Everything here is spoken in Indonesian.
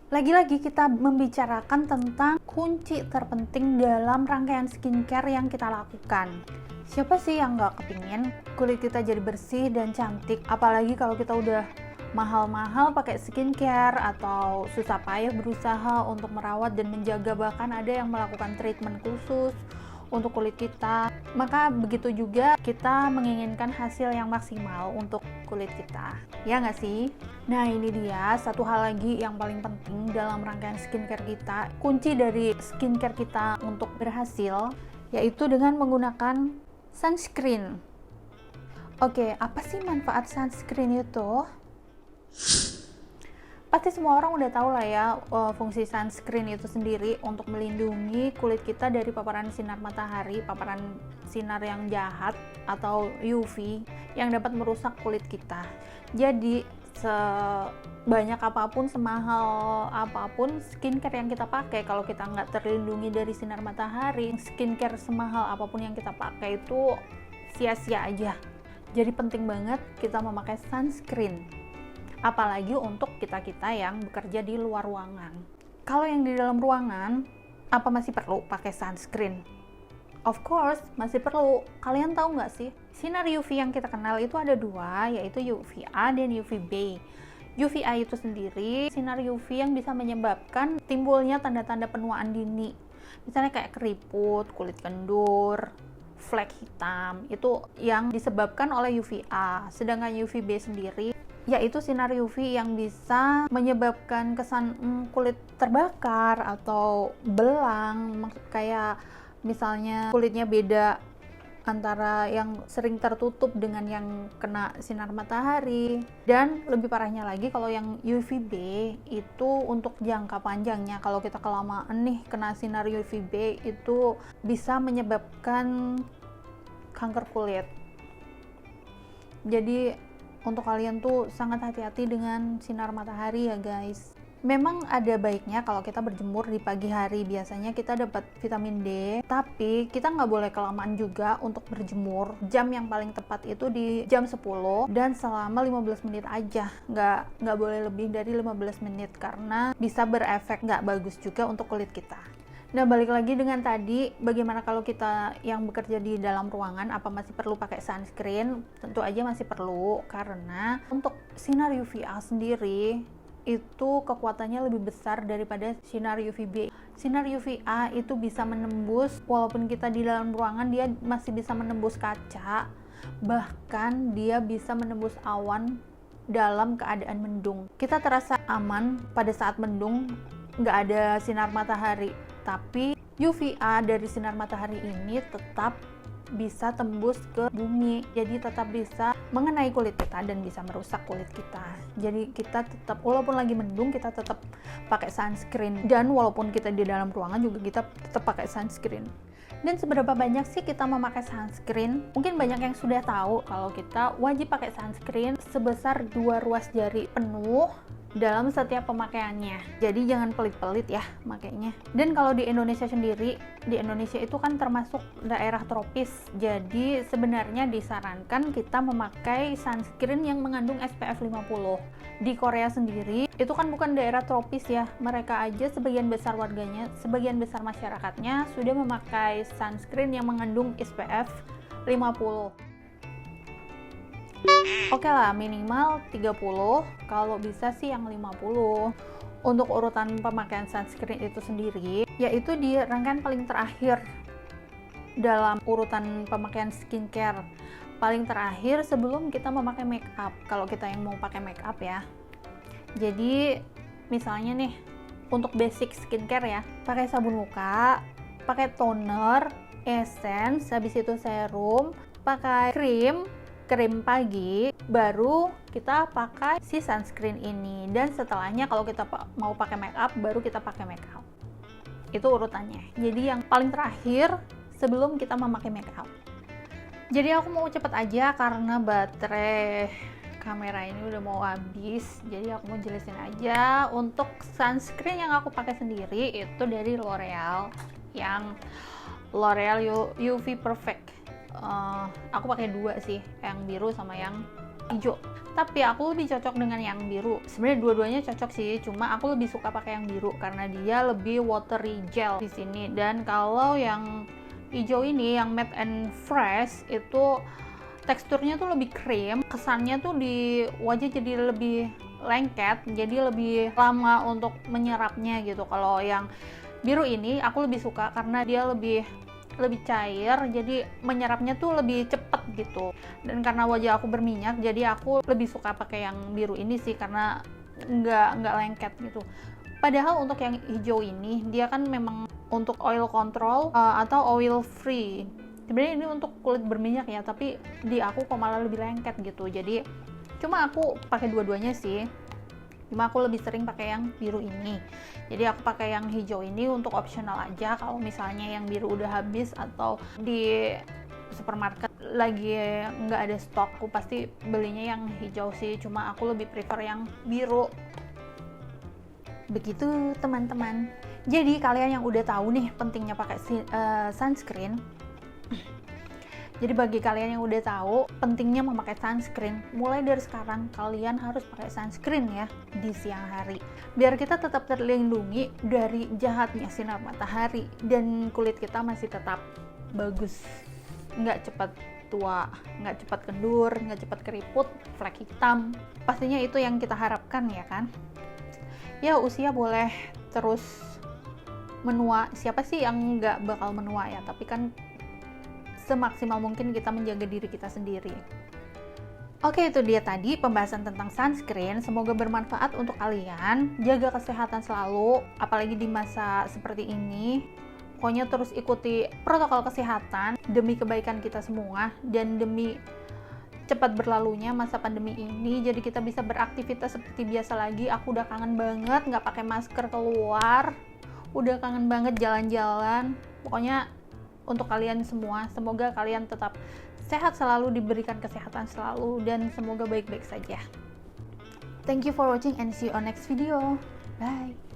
Lagi-lagi kita membicarakan tentang kunci terpenting dalam rangkaian skincare yang kita lakukan. Siapa sih yang nggak kepingin kulit kita jadi bersih dan cantik? Apalagi kalau kita udah mahal-mahal pakai skincare atau susah payah berusaha untuk merawat dan menjaga, bahkan ada yang melakukan treatment khusus untuk kulit kita. Maka begitu juga kita menginginkan hasil yang maksimal untuk kulit kita, ya nggak sih? Nah, ini dia satu hal lagi yang paling penting dalam rangkaian skincare kita. Kunci dari skincare kita untuk berhasil yaitu dengan menggunakan sunscreen. Oke, apa sih manfaat sunscreen itu? Pasti semua orang udah tahu lah ya fungsi sunscreen itu sendiri untuk melindungi kulit kita dari paparan sinar matahari, paparan sinar yang jahat atau UV yang dapat merusak kulit kita. Jadi sebanyak apapun, semahal apapun skincare yang kita pakai, kalau kita nggak terlindungi dari sinar matahari, skincare semahal apapun yang kita pakai itu sia-sia aja. Jadi penting banget kita memakai sunscreen. Apalagi untuk kita-kita yang bekerja di luar ruangan. Kalau yang di dalam ruangan, apa masih perlu pakai sunscreen? Of course, masih perlu. Kalian tahu nggak sih, sinar UV yang kita kenal itu ada dua, yaitu UVA dan UVB. UVA itu sendiri sinar UV yang bisa menyebabkan timbulnya tanda-tanda penuaan dini. Misalnya kayak keriput, kulit kendur, flek hitam, itu yang disebabkan oleh UVA. Sedangkan UVB sendiri yaitu sinar UV yang bisa menyebabkan kesan kulit terbakar atau belang, kayak misalnya kulitnya beda antara yang sering tertutup dengan yang kena sinar matahari. Dan lebih parahnya lagi kalau yang UVB itu untuk jangka panjangnya, kalau kita kelamaan nih kena sinar UVB itu bisa menyebabkan kanker kulit. Jadi untuk kalian tuh sangat hati-hati dengan sinar matahari ya guys. Memang ada baiknya kalau kita berjemur di pagi hari, biasanya kita dapat vitamin D, tapi kita nggak boleh kelamaan juga untuk berjemur. Jam yang paling tepat itu di jam 10 dan selama 15 menit aja, nggak boleh lebih dari 15 menit karena bisa berefek nggak bagus juga untuk kulit kita. Nah, balik lagi dengan tadi, bagaimana kalau kita yang bekerja di dalam ruangan, apa masih perlu pakai sunscreen? Tentu aja masih perlu, karena untuk sinar UVA sendiri itu kekuatannya lebih besar daripada sinar UVB. Sinar UVA itu bisa menembus, walaupun kita di dalam ruangan, dia masih bisa menembus kaca, bahkan dia bisa menembus awan dalam keadaan mendung. Kita terasa aman pada saat mendung, nggak ada sinar matahari. Tapi UVA dari sinar matahari ini tetap bisa tembus ke bumi, jadi tetap bisa mengenai kulit kita dan bisa merusak kulit kita. Jadi kita tetap, walaupun lagi mendung, kita tetap pakai sunscreen, dan walaupun kita di dalam ruangan juga kita tetap pakai sunscreen. Dan seberapa banyak sih kita memakai sunscreen? Mungkin banyak yang sudah tahu kalau kita wajib pakai sunscreen sebesar 2 ruas jari penuh dalam setiap pemakaiannya. Jadi jangan pelit-pelit ya makainya. Dan kalau di Indonesia sendiri, di Indonesia itu kan termasuk daerah tropis. Jadi sebenarnya disarankan kita memakai sunscreen yang mengandung SPF 50. Di Korea sendiri itu kan bukan daerah tropis ya. Mereka aja sebagian besar warganya, sebagian besar masyarakatnya sudah memakai sunscreen yang mengandung SPF 50. Oke lah, minimal 30, kalau bisa sih yang 50. Untuk urutan pemakaian sunscreen itu sendiri, yaitu di rangkaian paling terakhir dalam urutan pemakaian skincare. Paling terakhir sebelum kita memakai make up, kalau kita yang mau pakai make up ya. Jadi misalnya nih, untuk basic skincare ya, pakai sabun muka, pakai toner, essence, habis itu serum, pakai krim pagi, baru kita pakai si sunscreen ini. Dan setelahnya kalau kita mau pakai make up, baru kita pakai make up. Itu urutannya. Jadi yang paling terakhir sebelum kita memakai make up. Jadi aku mau cepet aja karena baterai kamera ini udah mau habis. Jadi aku mau jelasin aja. Untuk sunscreen yang aku pakai sendiri itu dari L'Oreal, yang L'Oreal UV Perfect. Aku pakai 2 sih, yang biru sama yang hijau. Tapi aku lebih cocok dengan yang biru. Sebenarnya dua-duanya cocok sih, cuma aku lebih suka pakai yang biru karena dia lebih watery gel di sini. Dan kalau yang hijau ini, yang matte and fresh, itu teksturnya tuh lebih krim, kesannya tuh di wajah jadi lebih lengket, jadi lebih lama untuk menyerapnya gitu. Kalau yang biru ini aku lebih suka karena dia lebih cair, jadi menyerapnya tuh lebih cepet gitu. Dan karena wajah aku berminyak, jadi aku lebih suka pakai yang biru ini sih karena nggak lengket gitu. Padahal untuk yang hijau ini dia kan memang untuk oil control atau oil free. Sebenarnya ini untuk kulit berminyak ya, tapi di aku kok malah lebih lengket gitu. Jadi cuma aku pakai dua-duanya sih. Cuma aku lebih sering pakai yang biru ini. Jadi aku pakai yang hijau ini untuk opsional aja. Kalau misalnya yang biru udah habis atau di supermarket lagi nggak ada stok, aku pasti belinya yang hijau sih. Cuma aku lebih prefer yang biru. Begitu teman-teman. Jadi kalian yang udah tahu nih pentingnya pakai sunscreen. Jadi bagi kalian yang udah tahu pentingnya memakai sunscreen, mulai dari sekarang kalian harus pakai sunscreen ya di siang hari. Biar kita tetap terlindungi dari jahatnya sinar matahari dan kulit kita masih tetap bagus. Nggak cepat tua, nggak cepat kendur, nggak cepat keriput, flek hitam. Pastinya itu yang kita harapkan ya kan? Ya usia boleh terus menua, siapa sih yang nggak bakal menua ya, tapi kan semaksimal mungkin kita menjaga diri kita sendiri. Oke, itu dia tadi pembahasan tentang sunscreen. Semoga bermanfaat untuk kalian. Jaga kesehatan selalu, apalagi di masa seperti ini. Pokoknya terus ikuti protokol kesehatan demi kebaikan kita semua dan demi cepat berlalunya masa pandemi ini. Jadi kita bisa beraktivitas seperti biasa lagi. Aku udah kangen banget nggak pakai masker keluar. Udah kangen banget jalan-jalan. Pokoknya untuk kalian semua, semoga kalian tetap sehat selalu, diberikan kesehatan selalu, dan semoga baik-baik saja. Thank you for watching and see you on next video. Bye.